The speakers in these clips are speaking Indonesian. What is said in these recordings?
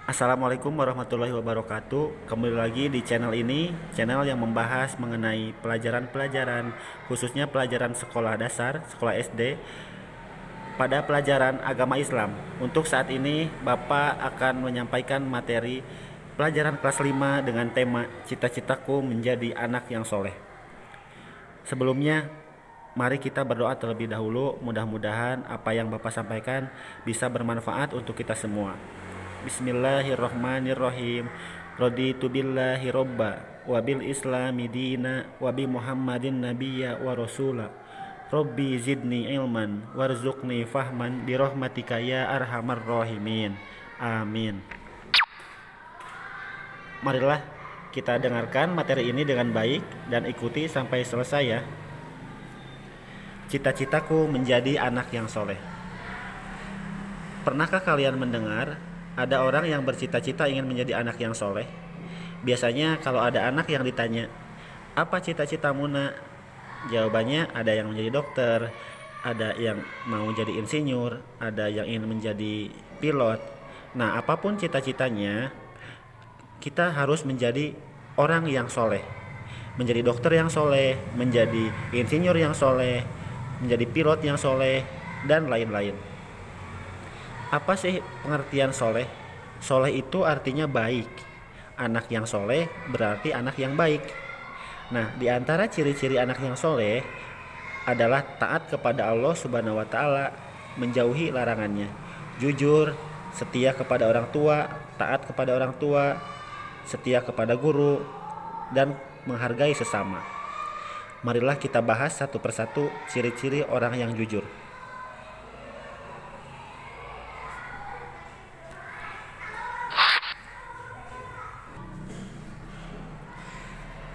Assalamualaikum warahmatullahi wabarakatuh. Kembali lagi di channel ini, channel yang membahas mengenai pelajaran-pelajaran, khususnya pelajaran sekolah dasar, sekolah SD, pada pelajaran agama Islam. Untuk saat ini, Bapak akan menyampaikan materi pelajaran kelas 5 dengan tema Cita-citaku menjadi anak yang soleh. Sebelumnya, mari kita berdoa terlebih dahulu. Mudah-mudahan apa yang Bapak sampaikan bisa bermanfaat untuk kita semua. Bismillahirrahmanirrahim. Raditu billahi robba wa bil islami dina wa bi muhammadin nabiyya wa rasula. Rabbi zidni ilman warzuqni fahman bi rahmatika ya arhamar rahimin. Amin. Marilah kita dengarkan materi ini dengan baik dan ikuti sampai selesai ya. Cita-citaku menjadi anak yang soleh. Pernahkah kalian mendengar ada orang yang bercita-cita ingin menjadi anak yang soleh? Biasanya kalau ada anak yang ditanya, apa cita-citamu nak? Jawabannya ada yang menjadi dokter, ada yang mau jadi insinyur, ada yang ingin menjadi pilot. Nah, apapun cita-citanya, kita harus menjadi orang yang soleh. Menjadi dokter yang soleh, menjadi insinyur yang soleh, menjadi pilot yang soleh, dan lain-lain. Apa sih pengertian soleh? Soleh itu artinya baik. Anak yang soleh berarti anak yang baik. Nah, di antara ciri-ciri anak yang soleh adalah taat kepada Allah Subhanahu wa Ta'ala, menjauhi larangannya, jujur, setia kepada orang tua, taat kepada orang tua, setia kepada guru, dan menghargai sesama. Marilah kita bahas satu persatu ciri-ciri orang yang jujur.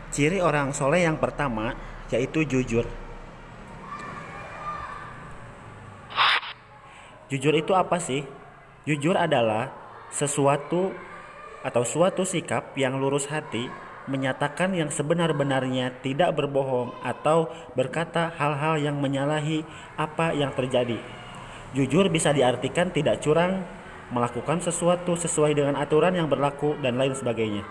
Ciri orang soleh yang pertama yaitu jujur. Jujur itu apa sih? Jujur adalah sesuatu atau suatu sikap yang lurus hati, menyatakan yang sebenar-benarnya, tidak berbohong atau berkata hal-hal yang menyalahi apa yang terjadi. Jujur bisa diartikan tidak curang, melakukan sesuatu sesuai dengan aturan yang berlaku, dan lain sebagainya.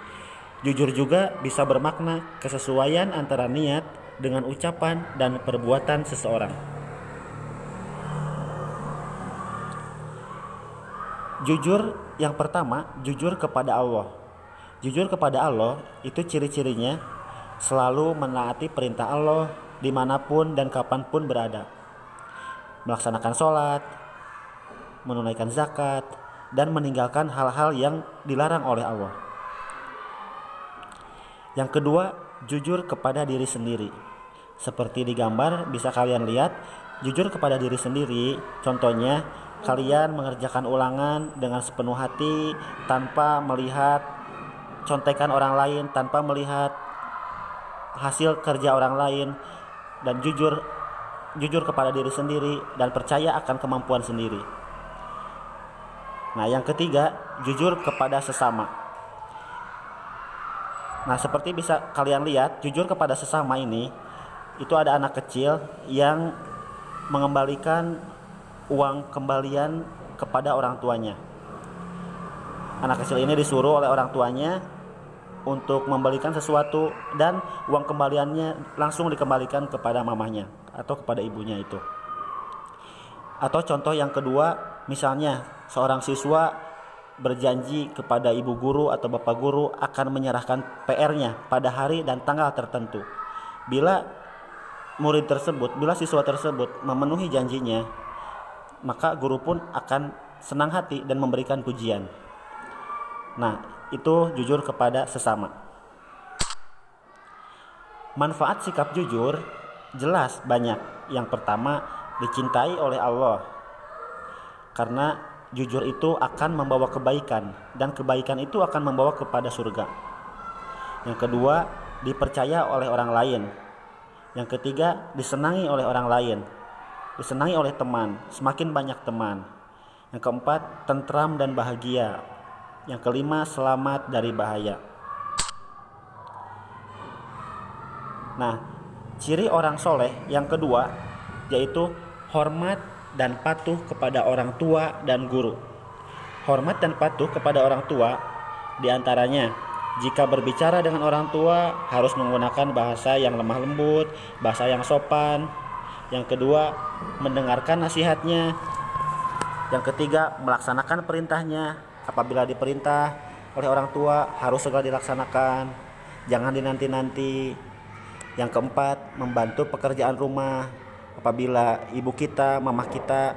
Jujur juga bisa bermakna kesesuaian antara niat dengan ucapan dan perbuatan seseorang. Jujur yang pertama, jujur kepada Allah. Jujur kepada Allah itu ciri-cirinya selalu menaati perintah Allah dimanapun dan kapanpun berada. Melaksanakan sholat, menunaikan zakat, dan meninggalkan hal-hal yang dilarang oleh Allah. Yang kedua, jujur kepada diri sendiri. Seperti di gambar bisa kalian lihat, jujur kepada diri sendiri, contohnya kalian mengerjakan ulangan dengan sepenuh hati tanpa melihat contekan orang lain, tanpa melihat hasil kerja orang lain, dan jujur kepada diri sendiri dan percaya akan kemampuan sendiri. Nah, yang ketiga, jujur kepada sesama. Nah, seperti bisa kalian lihat, jujur kepada sesama ini, itu ada anak kecil yang mengembalikan uang kembalian kepada orang tuanya. Anak kecil ini disuruh oleh orang tuanya untuk membelikan sesuatu, dan uang kembaliannya langsung dikembalikan kepada mamanya atau kepada ibunya itu. Atau contoh yang kedua, misalnya seorang siswa berjanji kepada ibu guru atau bapak guru akan menyerahkan PR-nya pada hari dan tanggal tertentu. Bila siswa tersebut memenuhi janjinya, maka guru pun akan senang hati dan memberikan pujian. Nah, itu jujur kepada sesama. Manfaat sikap jujur jelas banyak. Yang pertama, dicintai oleh Allah. Karena jujur itu akan membawa kebaikan, dan kebaikan itu akan membawa kepada surga. Yang kedua, dipercaya oleh orang lain. Yang ketiga, disenangi oleh orang lain, disenangi oleh teman, semakin banyak teman. Yang keempat, tentram dan bahagia. Yang kelima, selamat dari bahaya. Nah, ciri orang soleh yang kedua yaitu hormat dan patuh kepada orang tua dan guru. Hormat dan patuh kepada orang tua, diantaranya jika berbicara dengan orang tua harus menggunakan bahasa yang lemah lembut, bahasa yang sopan. Yang kedua, mendengarkan nasihatnya. Yang ketiga, melaksanakan perintahnya. Apabila diperintah oleh orang tua harus segera dilaksanakan, jangan dinanti-nanti. Yang keempat, membantu pekerjaan rumah. Apabila ibu kita, mama kita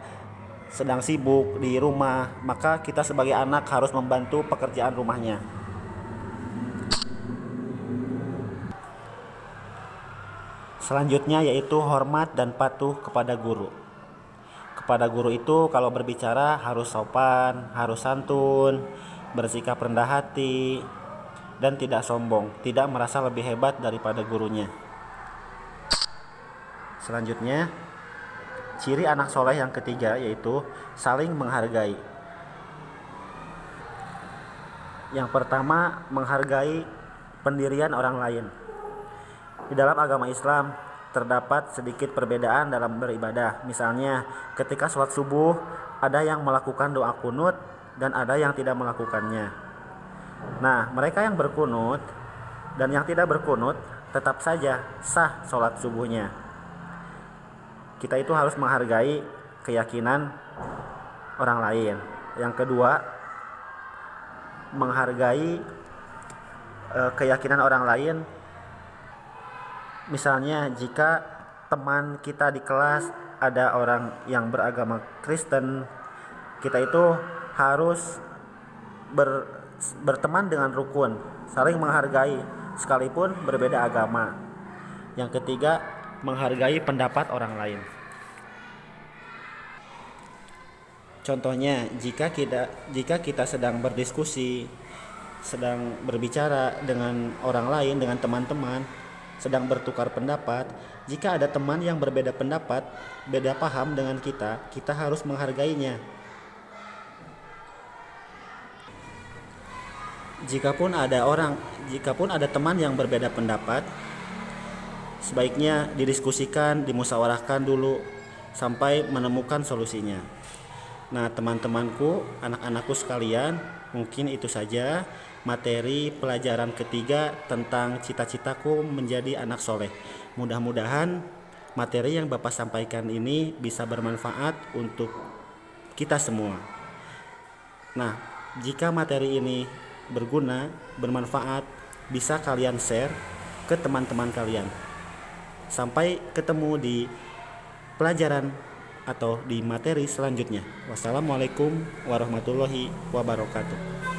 sedang sibuk di rumah, maka kita sebagai anak harus membantu pekerjaan rumahnya. Selanjutnya yaitu hormat dan patuh kepada guru. Kepada guru itu kalau berbicara harus sopan, harus santun, bersikap rendah hati, dan tidak sombong, tidak merasa lebih hebat daripada gurunya. Selanjutnya, ciri anak soleh yang ketiga yaitu saling menghargai. Yang pertama, menghargai pendirian orang lain. Di dalam agama Islam terdapat sedikit perbedaan dalam beribadah. Misalnya, ketika sholat subuh ada yang melakukan doa kunut dan ada yang tidak melakukannya. Nah, mereka yang berkunut dan yang tidak berkunut tetap saja sah sholat subuhnya. Kita itu harus menghargai keyakinan orang lain. Yang kedua, menghargai keyakinan orang lain. Misalnya jika teman kita di kelas ada orang yang beragama Kristen, kita itu harus berteman dengan rukun, saling menghargai sekalipun berbeda agama. Yang ketiga, menghargai pendapat orang lain. Contohnya, jika kita sedang berdiskusi, sedang berbicara dengan orang lain, dengan teman-teman, sedang bertukar pendapat, jika ada teman yang berbeda pendapat, beda paham dengan kita harus menghargainya. Jikapun ada teman yang berbeda pendapat, sebaiknya didiskusikan, dimusyawarahkan dulu sampai menemukan solusinya. Nah, teman-temanku, anak-anakku sekalian, mungkin itu saja materi pelajaran ketiga tentang cita-citaku menjadi anak soleh. Mudah-mudahan materi yang Bapak sampaikan ini bisa bermanfaat untuk kita semua. Nah, jika materi ini berguna, bermanfaat, bisa kalian share ke teman-teman kalian. Sampai ketemu di pelajaran atau di materi selanjutnya. Wassalamualaikum warahmatullahi wabarakatuh.